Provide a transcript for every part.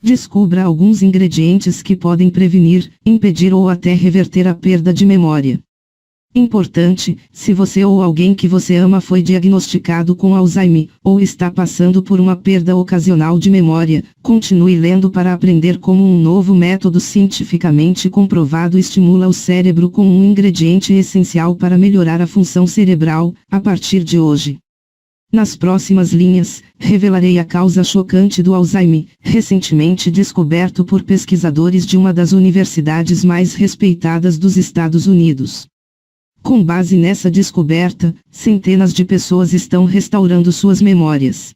Descubra alguns ingredientes que podem prevenir, impedir ou até reverter a perda de memória. Importante: se você ou alguém que você ama foi diagnosticado com Alzheimer, ou está passando por uma perda ocasional de memória, continue lendo para aprender como um novo método cientificamente comprovado estimula o cérebro com um ingrediente essencial para melhorar a função cerebral, a partir de hoje. Nas próximas linhas, revelarei a causa chocante do Alzheimer, recentemente descoberto por pesquisadores de uma das universidades mais respeitadas dos Estados Unidos. Com base nessa descoberta, centenas de pessoas estão restaurando suas memórias.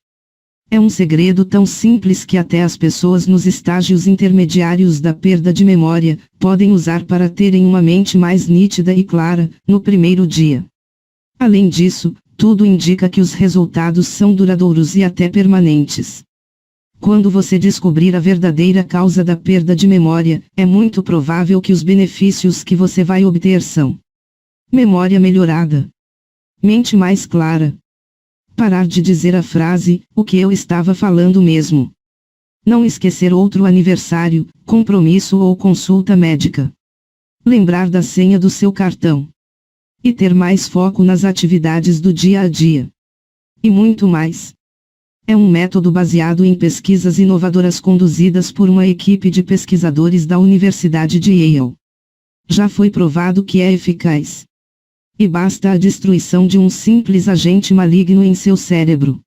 É um segredo tão simples que até as pessoas nos estágios intermediários da perda de memória podem usar para terem uma mente mais nítida e clara no primeiro dia. Além disso, tudo indica que os resultados são duradouros e até permanentes. Quando você descobrir a verdadeira causa da perda de memória, é muito provável que os benefícios que você vai obter são: memória melhorada, mente mais clara, parar de dizer a frase, o que eu estava falando mesmo, não esquecer outro aniversário, compromisso ou consulta médica, lembrar da senha do seu cartão, e ter mais foco nas atividades do dia a dia. E muito mais. É um método baseado em pesquisas inovadoras conduzidas por uma equipe de pesquisadores da Universidade de Yale. Já foi provado que é eficaz. E basta a destruição de um simples agente maligno em seu cérebro.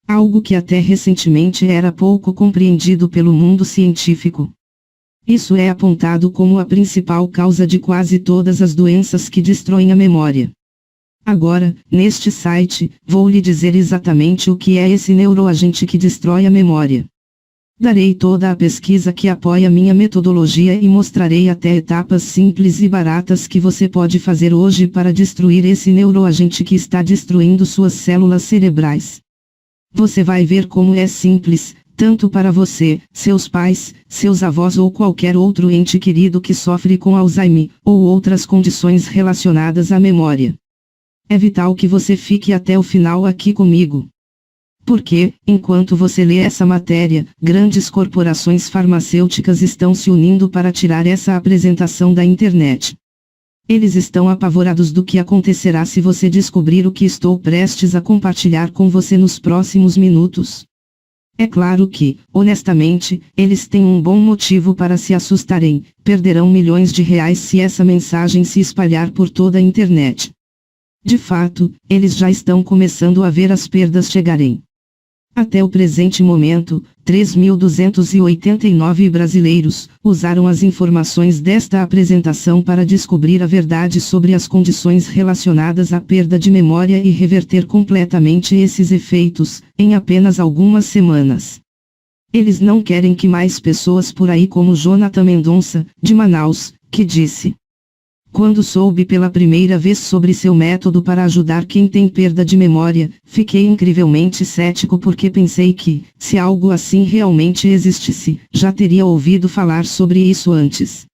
Algo que até recentemente era pouco compreendido pelo mundo científico. Isso é apontado como a principal causa de quase todas as doenças que destroem a memória. Agora, neste site, vou lhe dizer exatamente o que é esse neuroagente que destrói a memória. Darei toda a pesquisa que apoia minha metodologia e mostrarei até etapas simples e baratas que você pode fazer hoje para destruir esse neuroagente que está destruindo suas células cerebrais. Você vai ver como é simples, tanto para você, seus pais, seus avós ou qualquer outro ente querido que sofre com Alzheimer, ou outras condições relacionadas à memória. É vital que você fique até o final aqui comigo. Porque, enquanto você lê essa matéria, grandes corporações farmacêuticas estão se unindo para tirar essa apresentação da internet. Eles estão apavorados do que acontecerá se você descobrir o que estou prestes a compartilhar com você nos próximos minutos. É claro que, honestamente, eles têm um bom motivo para se assustarem, perderão milhões de reais se essa mensagem se espalhar por toda a internet. De fato, eles já estão começando a ver as perdas chegarem. Até o presente momento, 3.289 brasileiros usaram as informações desta apresentação para descobrir a verdade sobre as condições relacionadas à perda de memória e reverter completamente esses efeitos, em apenas algumas semanas. Eles não querem que mais pessoas por aí como Jonathan Mendonça, de Manaus, que disse: "Quando soube pela primeira vez sobre seu método para ajudar quem tem perda de memória, fiquei incrivelmente cético porque pensei que, se algo assim realmente existisse, já teria ouvido falar sobre isso antes.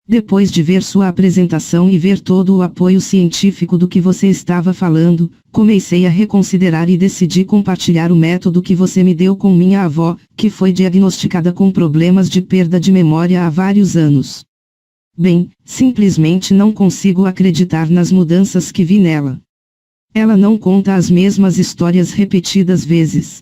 Depois de ver sua apresentação e ver todo o apoio científico do que você estava falando, comecei a reconsiderar e decidi compartilhar o método que você me deu com minha avó, que foi diagnosticada com problemas de perda de memória há vários anos. Bem, simplesmente não consigo acreditar nas mudanças que vi nela. Ela não conta as mesmas histórias repetidas vezes.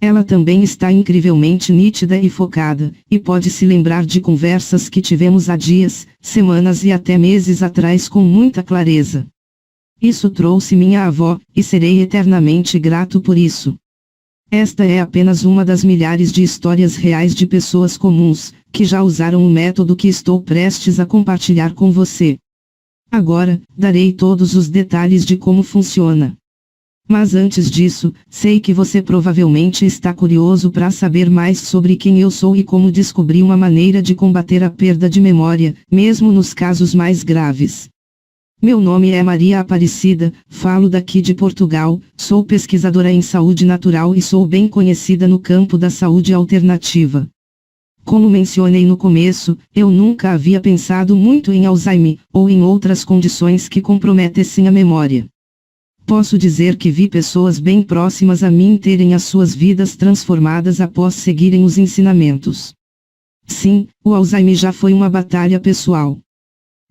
Ela também está incrivelmente nítida e focada, e pode se lembrar de conversas que tivemos há dias, semanas e até meses atrás com muita clareza. Isso trouxe minha avó, e serei eternamente grato por isso. Esta é apenas uma das milhares de histórias reais de pessoas comuns, que já usaram o método que estou prestes a compartilhar com você. Agora, darei todos os detalhes de como funciona. Mas antes disso, sei que você provavelmente está curioso para saber mais sobre quem eu sou e como descobri uma maneira de combater a perda de memória, mesmo nos casos mais graves. Meu nome é Maria Aparecida, falo daqui de Portugal, sou pesquisadora em saúde natural e sou bem conhecida no campo da saúde alternativa. Como mencionei no começo, eu nunca havia pensado muito em Alzheimer, ou em outras condições que comprometessem a memória. Posso dizer que vi pessoas bem próximas a mim terem as suas vidas transformadas após seguirem os ensinamentos. Sim, o Alzheimer já foi uma batalha pessoal.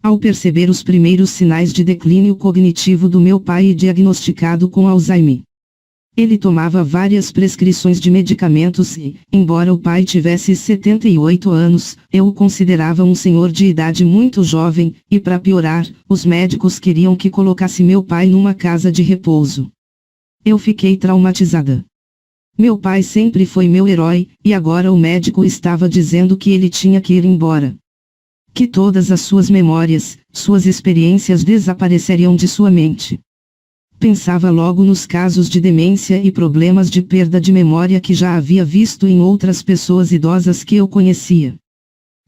Ao perceber os primeiros sinais de declínio cognitivo do meu pai e diagnosticado com Alzheimer, ele tomava várias prescrições de medicamentos e, embora o pai tivesse 78 anos, eu o considerava um senhor de idade muito jovem, e para piorar, os médicos queriam que colocasse meu pai numa casa de repouso. Eu fiquei traumatizada. Meu pai sempre foi meu herói, e agora o médico estava dizendo que ele tinha que ir embora. Que todas as suas memórias, suas experiências desapareceriam de sua mente. Pensava logo nos casos de demência e problemas de perda de memória que já havia visto em outras pessoas idosas que eu conhecia.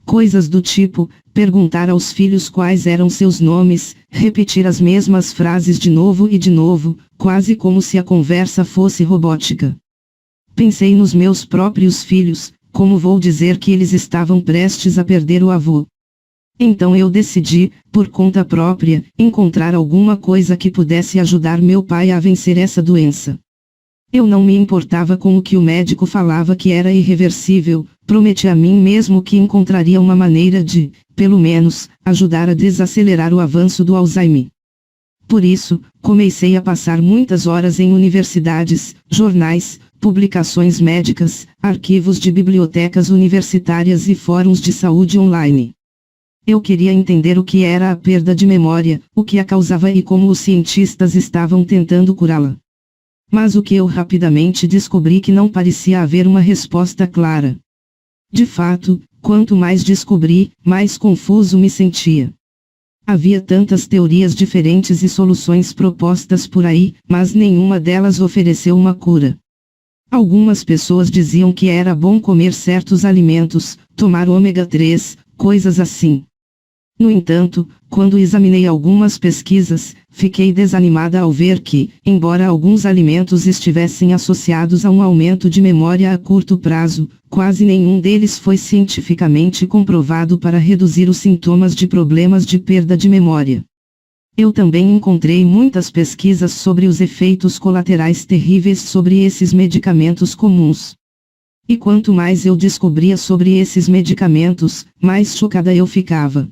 Coisas do tipo, perguntar aos filhos quais eram seus nomes, repetir as mesmas frases de novo e de novo, quase como se a conversa fosse robótica. Pensei nos meus próprios filhos, como vou dizer que eles estavam prestes a perder o avô. Então eu decidi, por conta própria, encontrar alguma coisa que pudesse ajudar meu pai a vencer essa doença. Eu não me importava com o que o médico falava que era irreversível, prometi a mim mesmo que encontraria uma maneira de, pelo menos, ajudar a desacelerar o avanço do Alzheimer. Por isso, comecei a passar muitas horas em universidades, jornais, publicações médicas, arquivos de bibliotecas universitárias e fóruns de saúde online. Eu queria entender o que era a perda de memória, o que a causava e como os cientistas estavam tentando curá-la. Mas o que eu rapidamente descobri que não parecia haver uma resposta clara. De fato, quanto mais descobri, mais confuso me sentia. Havia tantas teorias diferentes e soluções propostas por aí, mas nenhuma delas ofereceu uma cura. Algumas pessoas diziam que era bom comer certos alimentos, tomar ômega 3, coisas assim. No entanto, quando examinei algumas pesquisas, fiquei desanimada ao ver que, embora alguns alimentos estivessem associados a um aumento de memória a curto prazo, quase nenhum deles foi cientificamente comprovado para reduzir os sintomas de problemas de perda de memória. Eu também encontrei muitas pesquisas sobre os efeitos colaterais terríveis sobre esses medicamentos comuns. E quanto mais eu descobria sobre esses medicamentos, mais chocada eu ficava.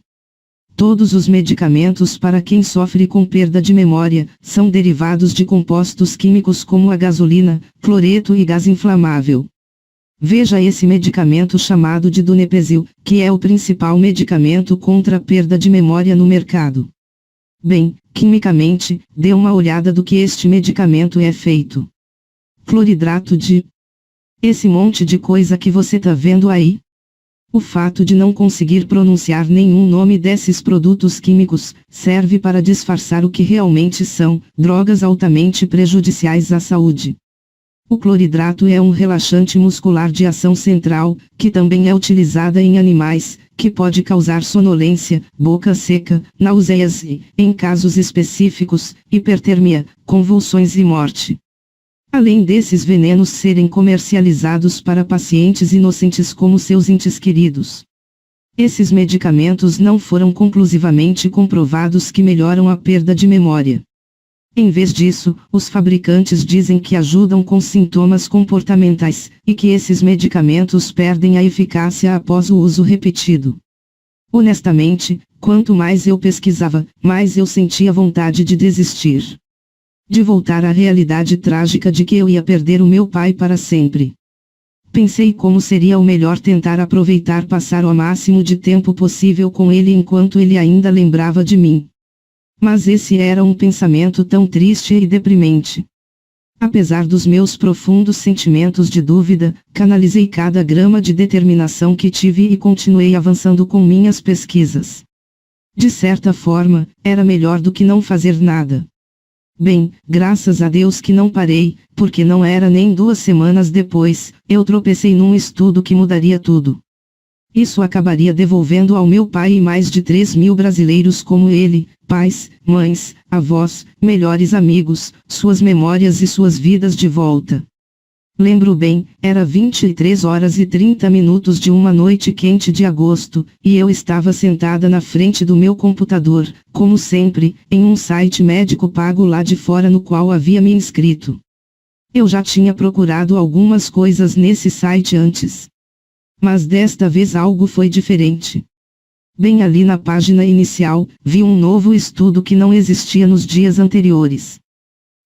Todos os medicamentos para quem sofre com perda de memória são derivados de compostos químicos como a gasolina, cloreto e gás inflamável. Veja esse medicamento chamado de Donepezil, que é o principal medicamento contra a perda de memória no mercado. Bem, quimicamente, dê uma olhada do que este medicamento é feito. Cloridrato de... Esse monte de coisa que você tá vendo aí? O fato de não conseguir pronunciar nenhum nome desses produtos químicos, serve para disfarçar o que realmente são, drogas altamente prejudiciais à saúde. O cloridrato é um relaxante muscular de ação central, que também é utilizada em animais, que pode causar sonolência, boca seca, náuseas e, em casos específicos, hipertermia, convulsões e morte. Além desses venenos serem comercializados para pacientes inocentes como seus entes queridos. Esses medicamentos não foram conclusivamente comprovados que melhoram a perda de memória. Em vez disso, os fabricantes dizem que ajudam com sintomas comportamentais, e que esses medicamentos perdem a eficácia após o uso repetido. Honestamente, quanto mais eu pesquisava, mais eu sentia vontade de desistir. De voltar à realidade trágica de que eu ia perder o meu pai para sempre. Pensei como seria o melhor tentar aproveitar passar o máximo de tempo possível com ele enquanto ele ainda lembrava de mim. Mas esse era um pensamento tão triste e deprimente. Apesar dos meus profundos sentimentos de dúvida, canalizei cada grama de determinação que tive e continuei avançando com minhas pesquisas. De certa forma, era melhor do que não fazer nada. Bem, graças a Deus que não parei, porque não era nem 2 semanas depois, eu tropecei num estudo que mudaria tudo. Isso acabaria devolvendo ao meu pai e mais de 3.000 brasileiros como ele, pais, mães, avós, melhores amigos, suas memórias e suas vidas de volta. Lembro bem, era 23 horas e 30 minutos de uma noite quente de agosto, e eu estava sentada na frente do meu computador, como sempre, em um site médico pago lá de fora no qual havia me inscrito. Eu já tinha procurado algumas coisas nesse site antes. Mas desta vez algo foi diferente. Bem ali na página inicial, vi um novo estudo que não existia nos dias anteriores.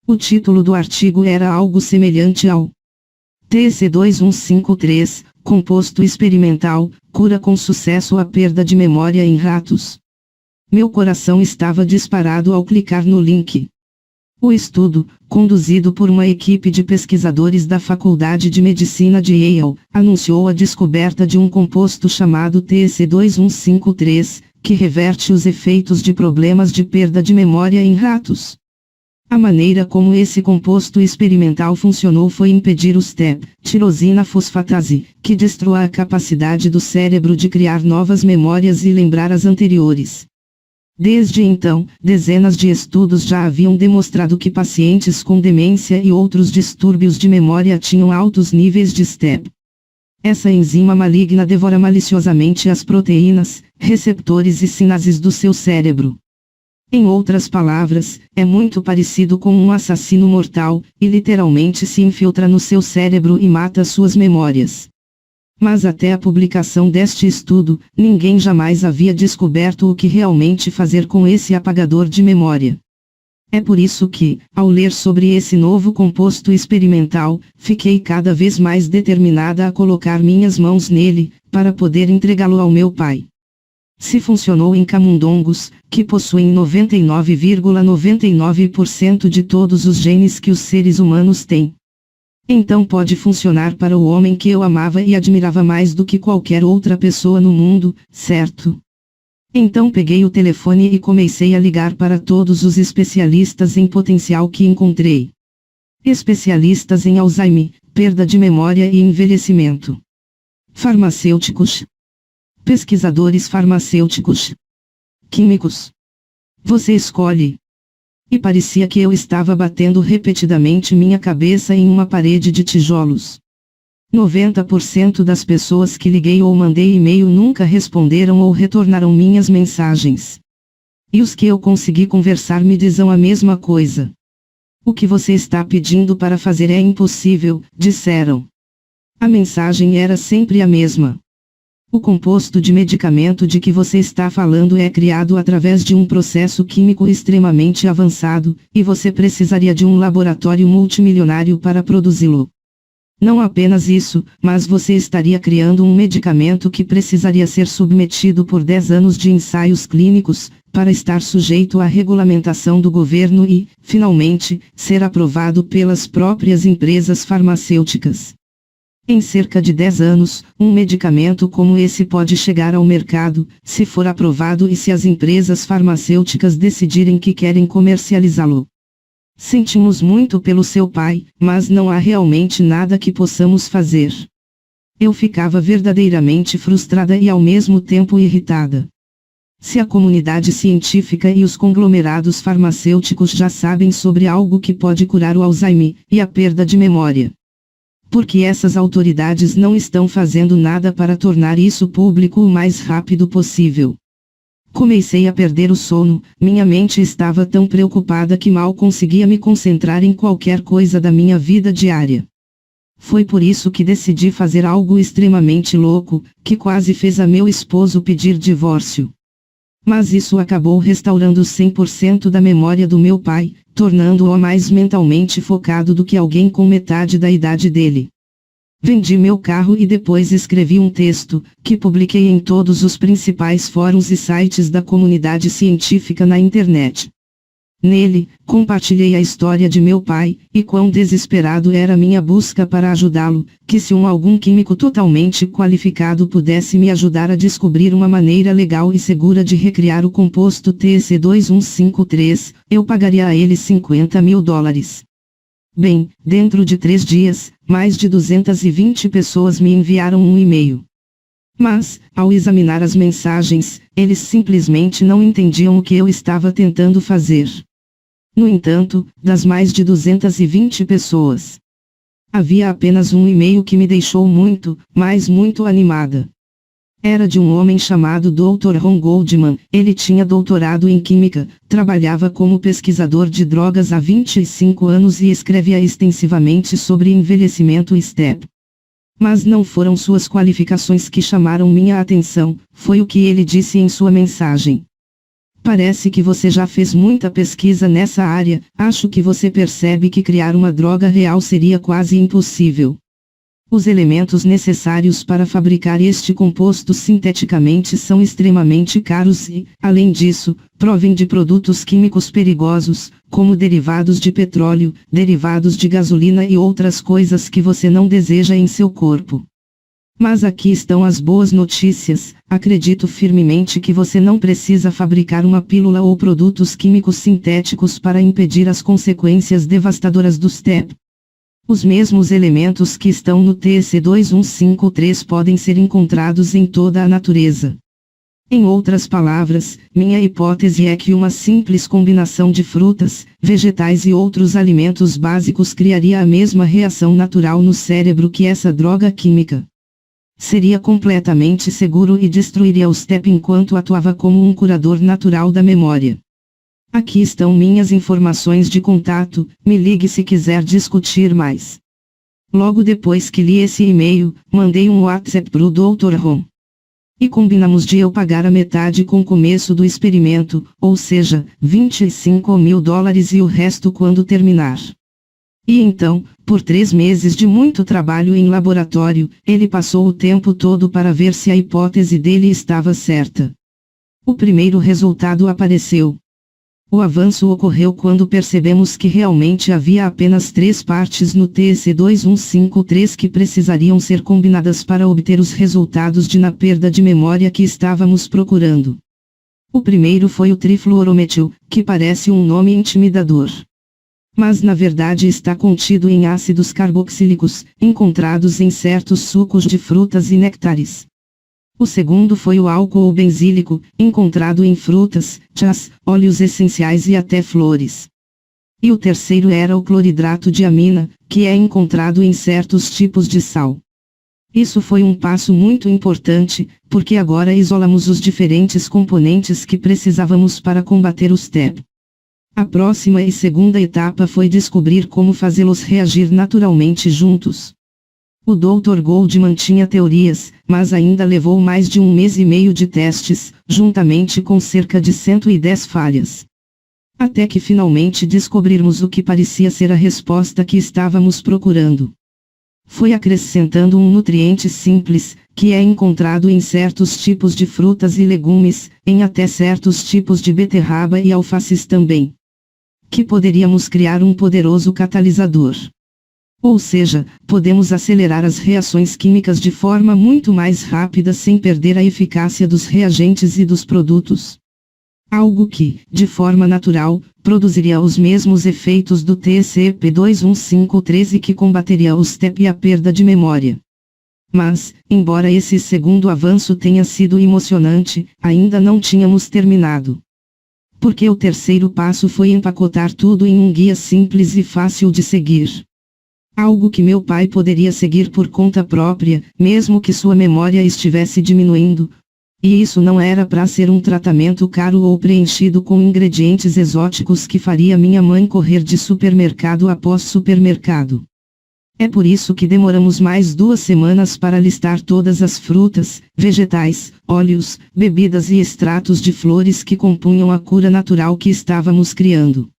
O título do artigo era algo semelhante ao TC2153, composto experimental, cura com sucesso a perda de memória em ratos. Meu coração estava disparado ao clicar no link. O estudo, conduzido por uma equipe de pesquisadores da Faculdade de Medicina de Yale, anunciou a descoberta de um composto chamado TC2153, que reverte os efeitos de problemas de perda de memória em ratos. A maneira como esse composto experimental funcionou foi impedir o STEP, tirosina fosfatase, que destrua a capacidade do cérebro de criar novas memórias e lembrar as anteriores. Desde então, dezenas de estudos já haviam demonstrado que pacientes com demência e outros distúrbios de memória tinham altos níveis de STEP. Essa enzima maligna devora maliciosamente as proteínas, receptores e sinases do seu cérebro. Em outras palavras, é muito parecido com um assassino mortal, e literalmente se infiltra no seu cérebro e mata suas memórias. Mas até a publicação deste estudo, ninguém jamais havia descoberto o que realmente fazer com esse apagador de memória. É por isso que, ao ler sobre esse novo composto experimental, fiquei cada vez mais determinada a colocar minhas mãos nele, para poder entregá-lo ao meu pai. Se funcionou em camundongos, que possuem 99,99% de todos os genes que os seres humanos têm, então pode funcionar para o homem que eu amava e admirava mais do que qualquer outra pessoa no mundo, certo? Então peguei o telefone e comecei a ligar para todos os especialistas em potencial que encontrei. Especialistas em Alzheimer, perda de memória e envelhecimento. Farmacêuticos. Pesquisadores farmacêuticos. Químicos. Você escolhe. E parecia que eu estava batendo repetidamente minha cabeça em uma parede de tijolos. 90% das pessoas que liguei ou mandei e-mail nunca responderam ou retornaram minhas mensagens. E os que eu consegui conversar me dizem a mesma coisa. O que você está pedindo para fazer é impossível, disseram. A mensagem era sempre a mesma. O composto de medicamento de que você está falando é criado através de um processo químico extremamente avançado, e você precisaria de um laboratório multimilionário para produzi-lo. Não apenas isso, mas você estaria criando um medicamento que precisaria ser submetido por 10 anos de ensaios clínicos, para estar sujeito à regulamentação do governo e, finalmente, ser aprovado pelas próprias empresas farmacêuticas. Em cerca de 10 anos, um medicamento como esse pode chegar ao mercado, se for aprovado e se as empresas farmacêuticas decidirem que querem comercializá-lo. Sentimos muito pelo seu pai, mas não há realmente nada que possamos fazer. Eu ficava verdadeiramente frustrada e ao mesmo tempo irritada. Se a comunidade científica e os conglomerados farmacêuticos já sabem sobre algo que pode curar o Alzheimer e a perda de memória, porque essas autoridades não estão fazendo nada para tornar isso público o mais rápido possível? Comecei a perder o sono, minha mente estava tão preocupada que mal conseguia me concentrar em qualquer coisa da minha vida diária. Foi por isso que decidi fazer algo extremamente louco, que quase fez a meu esposo pedir divórcio. Mas isso acabou restaurando 100% da memória do meu pai, tornando-o mais mentalmente focado do que alguém com metade da idade dele. Vendi meu carro e depois escrevi um texto, que publiquei em todos os principais fóruns e sites da comunidade científica na internet. Nele, compartilhei a história de meu pai, e quão desesperado era minha busca para ajudá-lo, que se algum químico totalmente qualificado pudesse me ajudar a descobrir uma maneira legal e segura de recriar o composto TC2153, eu pagaria a ele $50.000. Bem, dentro de 3 dias, mais de 220 pessoas me enviaram um e-mail. Mas, ao examinar as mensagens, eles simplesmente não entendiam o que eu estava tentando fazer. No entanto, das mais de 220 pessoas, Havia apenas um e-mail que me deixou muito, mas muito animada. Era de um homem chamado Dr. Ron Goldman. Ele tinha doutorado em Química, trabalhava como pesquisador de drogas há 25 anos e escrevia extensivamente sobre envelhecimento STEP. Mas não foram suas qualificações que chamaram minha atenção, foi o que ele disse em sua mensagem. Parece que você já fez muita pesquisa nessa área, acho que você percebe que criar uma droga real seria quase impossível. Os elementos necessários para fabricar este composto sinteticamente são extremamente caros e, além disso, provêm de produtos químicos perigosos, como derivados de petróleo, derivados de gasolina e outras coisas que você não deseja em seu corpo. Mas aqui estão as boas notícias. Acredito firmemente que você não precisa fabricar uma pílula ou produtos químicos sintéticos para impedir as consequências devastadoras do STEP. Os mesmos elementos que estão no TEC2153 podem ser encontrados em toda a natureza. Em outras palavras, minha hipótese é que uma simples combinação de frutas, vegetais e outros alimentos básicos criaria a mesma reação natural no cérebro que essa droga química. Seria completamente seguro e destruiria o STEP enquanto atuava como um curador natural da memória. Aqui estão minhas informações de contato, me ligue se quiser discutir mais. Logo depois que li esse e-mail, mandei um WhatsApp pro Dr. Ron. E combinamos de eu pagar a metade com o começo do experimento, ou seja, $25.000 e o resto quando terminar. E então, por 3 meses de muito trabalho em laboratório, ele passou o tempo todo para ver se a hipótese dele estava certa. O primeiro resultado apareceu. O avanço ocorreu quando percebemos que realmente havia apenas 3 partes no TEC2153 que precisariam ser combinadas para obter os resultados na perda de memória que estávamos procurando. O primeiro foi o trifluorometil, que parece um nome intimidador. Mas na verdade está contido em ácidos carboxílicos, encontrados em certos sucos de frutas e néctares. O segundo foi o álcool benzílico, encontrado em frutas, chás, óleos essenciais e até flores. E o terceiro era o cloridrato de amina, que é encontrado em certos tipos de sal. Isso foi um passo muito importante, porque agora isolamos os diferentes componentes que precisávamos para combater o STEP. A próxima e segunda etapa foi descobrir como fazê-los reagir naturalmente juntos. O Dr. Goldman tinha teorias, mas ainda levou mais de 1 mês e meio de testes, juntamente com cerca de 110 falhas. Até que finalmente descobrirmos o que parecia ser a resposta que estávamos procurando. Foi acrescentando um nutriente simples, que é encontrado em certos tipos de frutas e legumes, em até certos tipos de beterraba e alfaces também, que poderíamos criar um poderoso catalisador. Ou seja, podemos acelerar as reações químicas de forma muito mais rápida sem perder a eficácia dos reagentes e dos produtos. Algo que, de forma natural, produziria os mesmos efeitos do TECP2153 e que combateria o STEP e a perda de memória. Mas, embora esse segundo avanço tenha sido emocionante, ainda não tínhamos terminado. Porque o terceiro passo foi empacotar tudo em um guia simples e fácil de seguir. Algo que meu pai poderia seguir por conta própria, mesmo que sua memória estivesse diminuindo. E isso não era para ser um tratamento caro ou preenchido com ingredientes exóticos que faria minha mãe correr de supermercado após supermercado. É por isso que demoramos mais 2 semanas para listar todas as frutas, vegetais, óleos, bebidas e extratos de flores que compunham a cura natural que estávamos criando.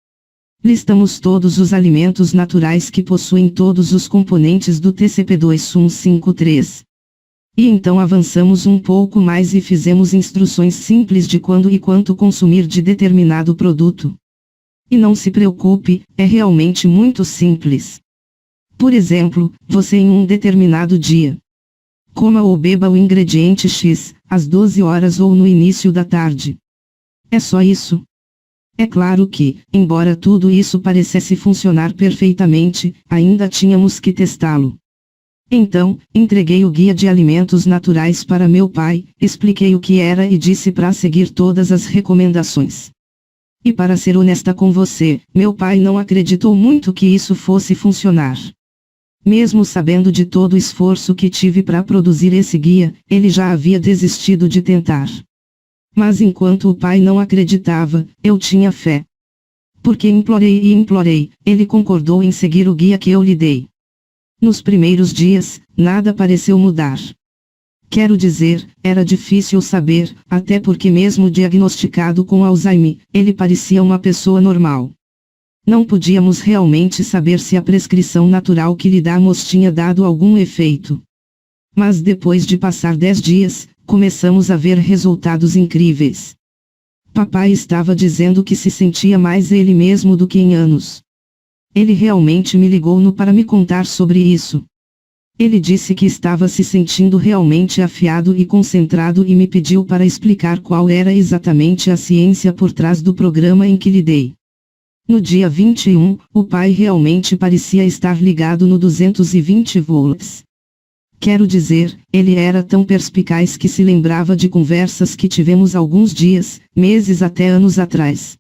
Listamos todos os alimentos naturais que possuem todos os componentes do TCP2153. E então avançamos um pouco mais e fizemos instruções simples de quando e quanto consumir de determinado produto. E não se preocupe, é realmente muito simples. Por exemplo, você em um determinado dia coma ou beba o ingrediente X, às 12 horas ou no início da tarde. É só isso. É claro que, embora tudo isso parecesse funcionar perfeitamente, ainda tínhamos que testá-lo. Então, entreguei o guia de alimentos naturais para meu pai, expliquei o que era e disse para seguir todas as recomendações. E para ser honesta com você, meu pai não acreditou muito que isso fosse funcionar. Mesmo sabendo de todo o esforço que tive para produzir esse guia, ele já havia desistido de tentar. Mas enquanto o pai não acreditava, eu tinha fé. Porque implorei e implorei, ele concordou em seguir o guia que eu lhe dei. Nos primeiros dias, nada pareceu mudar. Quero dizer, era difícil saber, até porque mesmo diagnosticado com Alzheimer, ele parecia uma pessoa normal. Não podíamos realmente saber se a prescrição natural que lhe damos tinha dado algum efeito. Mas depois de passar 10 dias, começamos a ver resultados incríveis. Papai estava dizendo que se sentia mais ele mesmo do que em anos. Ele realmente me ligou para me contar sobre isso. Ele disse que estava se sentindo realmente afiado e concentrado e me pediu para explicar qual era exatamente a ciência por trás do programa em que lhe dei. No dia 21, o pai realmente parecia estar ligado no 220 volts. Quero dizer, ele era tão perspicaz que se lembrava de conversas que tivemos alguns dias, meses até anos atrás.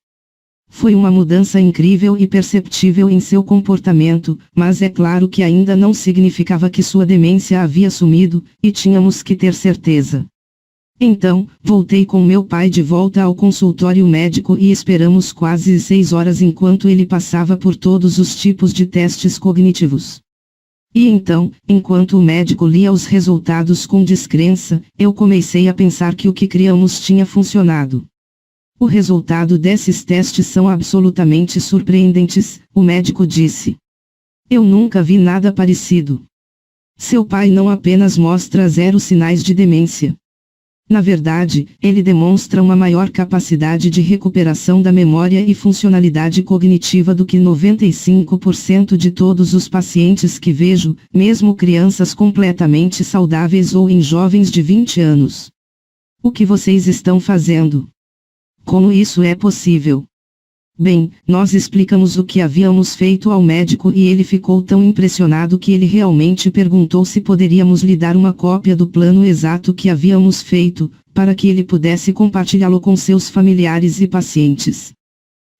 Foi uma mudança incrível e perceptível em seu comportamento, mas é claro que ainda não significava que sua demência havia sumido, e tínhamos que ter certeza. Então, voltei com meu pai de volta ao consultório médico e esperamos quase 6 horas enquanto ele passava por todos os tipos de testes cognitivos. E então, enquanto o médico lia os resultados com descrença, eu comecei a pensar que o que criamos tinha funcionado. O resultado desses testes são absolutamente surpreendentes, o médico disse. Eu nunca vi nada parecido. Seu pai não apenas mostra 0 sinais de demência. Na verdade, ele demonstra uma maior capacidade de recuperação da memória e funcionalidade cognitiva do que 95% de todos os pacientes que vejo, mesmo crianças completamente saudáveis ou em jovens de 20 anos. O que vocês estão fazendo? Como isso é possível? Bem, nós explicamos o que havíamos feito ao médico e ele ficou tão impressionado que ele realmente perguntou se poderíamos lhe dar uma cópia do plano exato que havíamos feito, para que ele pudesse compartilhá-lo com seus familiares e pacientes.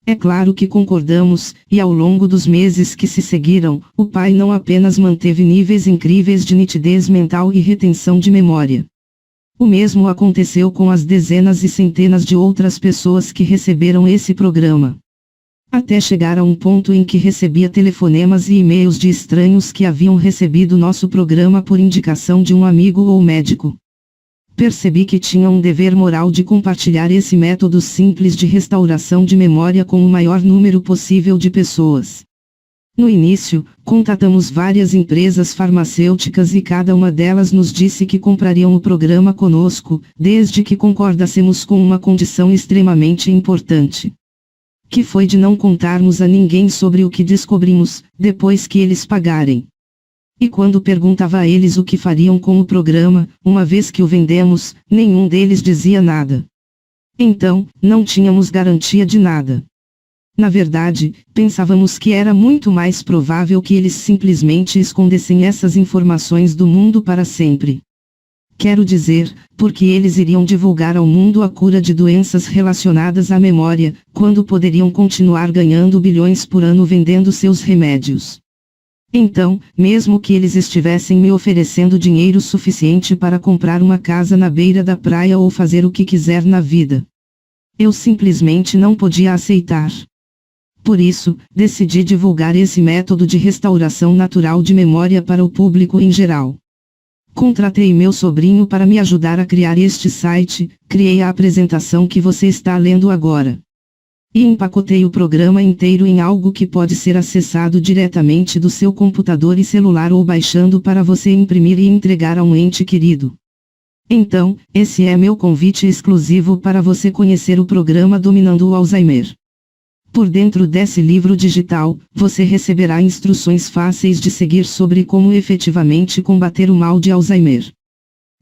É claro que concordamos, e ao longo dos meses que se seguiram, o pai não apenas manteve níveis incríveis de nitidez mental e retenção de memória. O mesmo aconteceu com as dezenas e centenas de outras pessoas que receberam esse programa. Até chegar a um ponto em que recebia telefonemas e e-mails de estranhos que haviam recebido nosso programa por indicação de um amigo ou médico. Percebi que tinha um dever moral de compartilhar esse método simples de restauração de memória com o maior número possível de pessoas. No início, contatamos várias empresas farmacêuticas e cada uma delas nos disse que comprariam o programa conosco, desde que concordássemos com uma condição extremamente importante. Que foi de não contarmos a ninguém sobre o que descobrimos, depois que eles pagarem. E quando perguntava a eles o que fariam com o programa, uma vez que o vendemos, nenhum deles dizia nada. Então, não tínhamos garantia de nada. Na verdade, pensávamos que era muito mais provável que eles simplesmente escondessem essas informações do mundo para sempre. Quero dizer, porque eles iriam divulgar ao mundo a cura de doenças relacionadas à memória, quando poderiam continuar ganhando bilhões por ano vendendo seus remédios. Então, mesmo que eles estivessem me oferecendo dinheiro suficiente para comprar uma casa na beira da praia ou fazer o que quiser na vida, eu simplesmente não podia aceitar. Por isso, decidi divulgar esse método de restauração natural de memória para o público em geral. Contratei meu sobrinho para me ajudar a criar este site, criei a apresentação que você está lendo agora. E empacotei o programa inteiro em algo que pode ser acessado diretamente do seu computador e celular ou baixando para você imprimir e entregar a um ente querido. Então, esse é meu convite exclusivo para você conhecer o programa Dominando o Alzheimer. Por dentro desse livro digital, você receberá instruções fáceis de seguir sobre como efetivamente combater o mal de Alzheimer.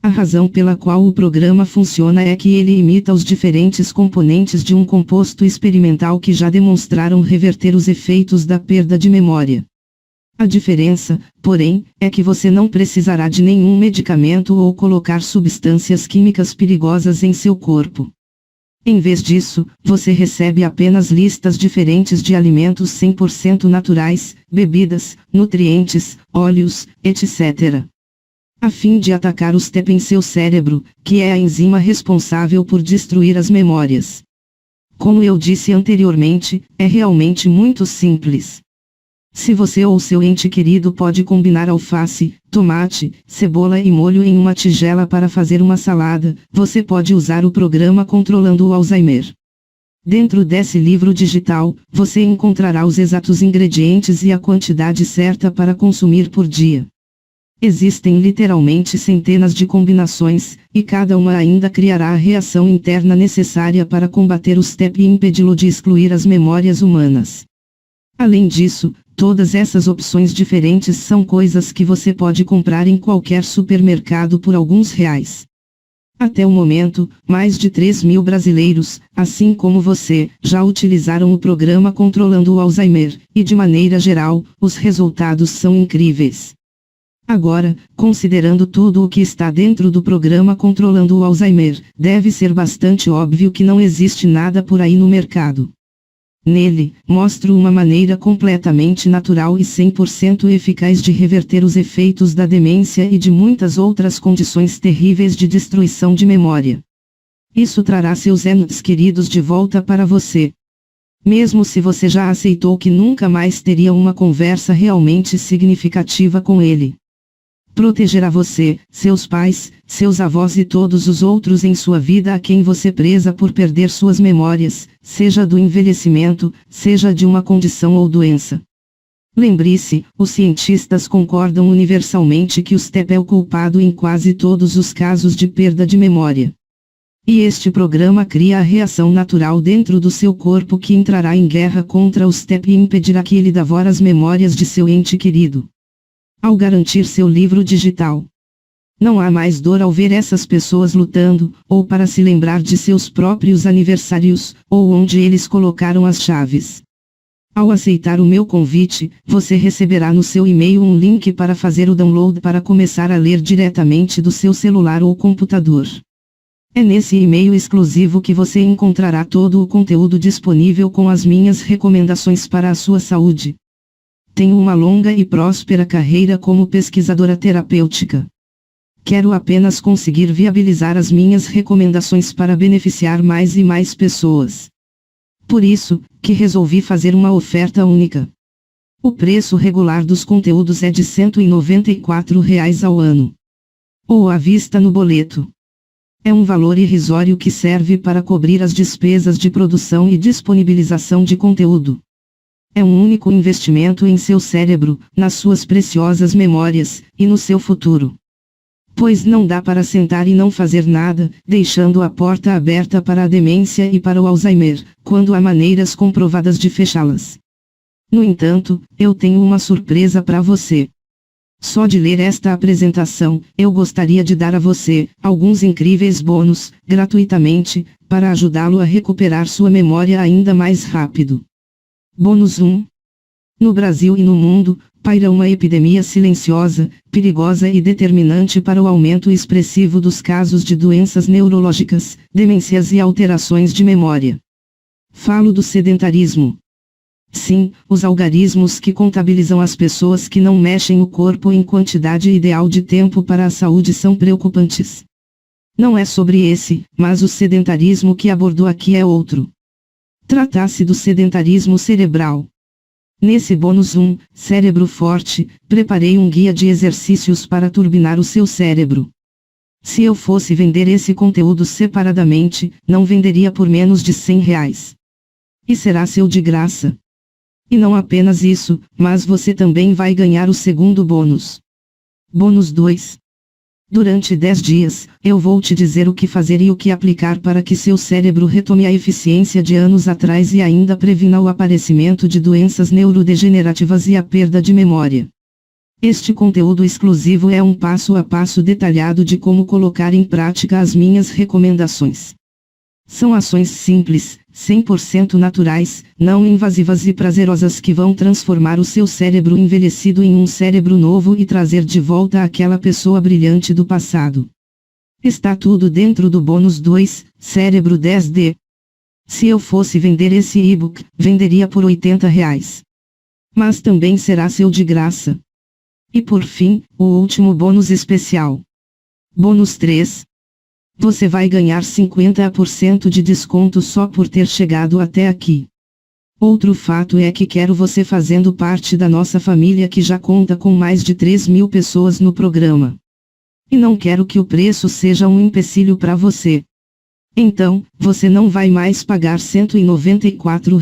A razão pela qual o programa funciona é que ele imita os diferentes componentes de um composto experimental que já demonstraram reverter os efeitos da perda de memória. A diferença, porém, é que você não precisará de nenhum medicamento ou colocar substâncias químicas perigosas em seu corpo. Em vez disso, você recebe apenas listas diferentes de alimentos 100% naturais, bebidas, nutrientes, óleos, etc. A fim de atacar o STEP em seu cérebro, que é a enzima responsável por destruir as memórias. Como eu disse anteriormente, é realmente muito simples. Se você ou seu ente querido pode combinar alface, tomate, cebola e molho em uma tigela para fazer uma salada, você pode usar o programa Controlando o Alzheimer. Dentro desse livro digital, você encontrará os exatos ingredientes e a quantidade certa para consumir por dia. Existem literalmente centenas de combinações, e cada uma ainda criará a reação interna necessária para combater o STEP e impedi-lo de excluir as memórias humanas. Além disso, todas essas opções diferentes são coisas que você pode comprar em qualquer supermercado por alguns reais. Até o momento, mais de 3.000 brasileiros, assim como você, já utilizaram o programa Controlando o Alzheimer, e de maneira geral, os resultados são incríveis. Agora, considerando tudo o que está dentro do programa Controlando o Alzheimer, deve ser bastante óbvio que não existe nada por aí no mercado. Nele, mostro uma maneira completamente natural e 100% eficaz de reverter os efeitos da demência e de muitas outras condições terríveis de destruição de memória. Isso trará seus entes queridos de volta para você. Mesmo se você já aceitou que nunca mais teria uma conversa realmente significativa com ele. Protegerá você, seus pais, seus avós e todos os outros em sua vida a quem você preza por perder suas memórias, seja do envelhecimento, seja de uma condição ou doença. Lembre-se, os cientistas concordam universalmente que o STEP é o culpado em quase todos os casos de perda de memória. E este programa cria a reação natural dentro do seu corpo que entrará em guerra contra o STEP e impedirá que ele devore as memórias de seu ente querido. Ao garantir seu livro digital, não há mais dor ao ver essas pessoas lutando, ou para se lembrar de seus próprios aniversários, ou onde eles colocaram as chaves. Ao aceitar o meu convite, você receberá no seu e-mail um link para fazer o download para começar a ler diretamente do seu celular ou computador. É nesse e-mail exclusivo que você encontrará todo o conteúdo disponível com as minhas recomendações para a sua saúde. Tenho uma longa e próspera carreira como pesquisadora terapêutica. Quero apenas conseguir viabilizar as minhas recomendações para beneficiar mais e mais pessoas. Por isso, que resolvi fazer uma oferta única. O preço regular dos conteúdos é de R$ 194 ao ano. Ou à vista no boleto. É um valor irrisório que serve para cobrir as despesas de produção e disponibilização de conteúdo. É um único investimento em seu cérebro, nas suas preciosas memórias, e no seu futuro. Pois não dá para sentar e não fazer nada, deixando a porta aberta para a demência e para o Alzheimer, quando há maneiras comprovadas de fechá-las. No entanto, eu tenho uma surpresa para você. Só de ler esta apresentação, eu gostaria de dar a você alguns incríveis bônus, gratuitamente, para ajudá-lo a recuperar sua memória ainda mais rápido. Bônus 1. No Brasil e no mundo, paira uma epidemia silenciosa, perigosa e determinante para o aumento expressivo dos casos de doenças neurológicas, demências e alterações de memória. Falo do sedentarismo. Sim, os algarismos que contabilizam as pessoas que não mexem o corpo em quantidade ideal de tempo para a saúde são preocupantes. Não é sobre esse, mas o sedentarismo que abordou aqui é outro. Trata-se do sedentarismo cerebral. Nesse bônus 1, Cérebro Forte, preparei um guia de exercícios para turbinar o seu cérebro. Se eu fosse vender esse conteúdo separadamente, não venderia por menos de R$ 100. E será seu de graça. E não apenas isso, mas você também vai ganhar o segundo bônus. Bônus 2. Durante 10 dias, eu vou te dizer o que fazer e o que aplicar para que seu cérebro retome a eficiência de anos atrás e ainda previna o aparecimento de doenças neurodegenerativas e a perda de memória. Este conteúdo exclusivo é um passo a passo detalhado de como colocar em prática as minhas recomendações. São ações simples, 100% naturais, não invasivas e prazerosas que vão transformar o seu cérebro envelhecido em um cérebro novo e trazer de volta aquela pessoa brilhante do passado. Está tudo dentro do bônus 2, Cérebro 10D. Se eu fosse vender esse e-book, venderia por R$ 80. Mas também será seu de graça. E por fim, o último bônus especial. Bônus 3. Você vai ganhar 50% de desconto só por ter chegado até aqui. Outro fato é que quero você fazendo parte da nossa família que já conta com mais de 3.000 pessoas no programa. E não quero que o preço seja um empecilho para você. Então, você não vai mais pagar R$ 194.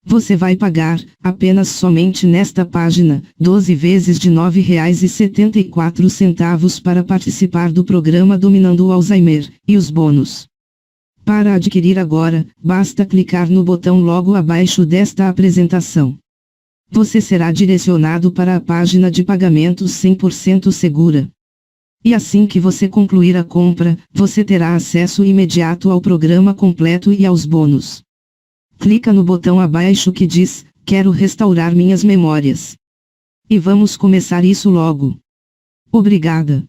Você vai pagar, apenas somente nesta página, 12 vezes de R$ 9,74 para participar do programa Dominando o Alzheimer, e os bônus. Para adquirir agora, basta clicar no botão logo abaixo desta apresentação. Você será direcionado para a página de pagamentos 100% segura. E assim que você concluir a compra, você terá acesso imediato ao programa completo e aos bônus. Clica no botão abaixo que diz, quero restaurar minhas memórias. E vamos começar isso logo. Obrigada.